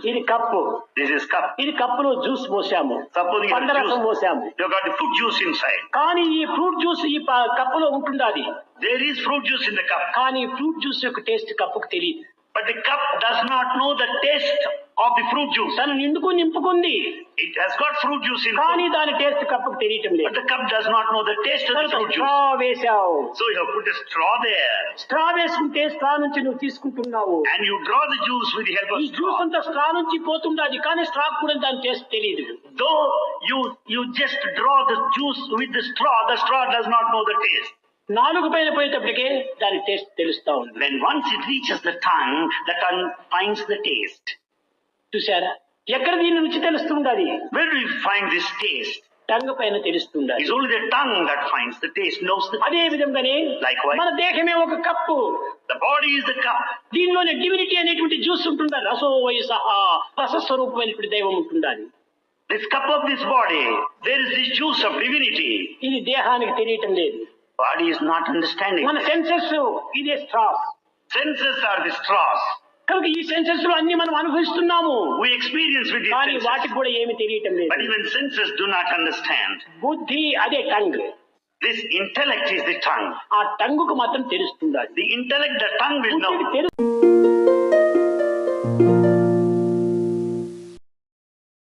ఇది cup. This is cup. ఇది కప్పులో జ్యూస్ పోసాము, Suppose you have పండ్రసం juice. పోసాము. You got the fruit juice inside. కానీ ఈ ఫ్రూట్ జ్యూస్ ఈ కప్పులో ఉంటుండాది. There is fruit juice in the cup. కానీ ఫ్రూట్ జ్యూస్ యొక్క టేస్ట్ కప్పుకు తెలియదు. But the cup does not know the taste of the fruit juice. తను నింపుకుంది. It has got fruit juice in కానీ it. దాని taste కప్పుకు తెలియటం But లేదు. the cup does not know the taste of the fruit juice. Straw వేసావు. So you have put a straw there. Straw వేసుకుంటే straw నుంచి నువ్వు తీసుకుంటున్నావు. And you draw the juice with the help of ఈ juice straw. అంతా straw నుంచి పోతుండాది, కానీ straw కూడా దాని టేస్ట్ తెలియదు. Though you just draw the juice with the straw does not know the taste. నాలుగు పైన పోయేటప్పటికే దాని టేస్ట్ తెలుస్తా ఉంది. When once it reaches the tongue finds the taste. చూసారా, ఎక్కడ దీని రుచి తెలుస్తుండాలి? Where do you find this taste? Tongue పైన తెలుస్తుండాలి. It's only the tongue that finds the taste, knows the taste. అదే విధంగానే Likewise. మన దేహమే ఒక cup. The body is the cup. దీనిలోనే డివినిటీ అనేటువంటి జ్యూస్ ఉంటుందా, రసో వయసహ రసస్వరూపమైనటువంటి దైవం ఉంటుండాలి. This cup of this body, there is this juice of divinity. ఇది దేహానికి తెలియటం లేదు. Body is not understanding. మన సెన్సెస్ ఇదే straws. Senses are the straws. కనుక ఈ సెన్సెస్ లో అన్ని మనం అనుభవిస్తున్నాము, We experience with these కానీ senses. వాటికి కూడా ఏమి తెలియటం లేదు. But even senses do not understand. బుద్ధి అదే tongue. This intellect is the tongue. ఆ టంగుకు మాత్రం తెలుస్తుండాలి. The intellect, the tongue will బుద్ధికి know. తెలుసు.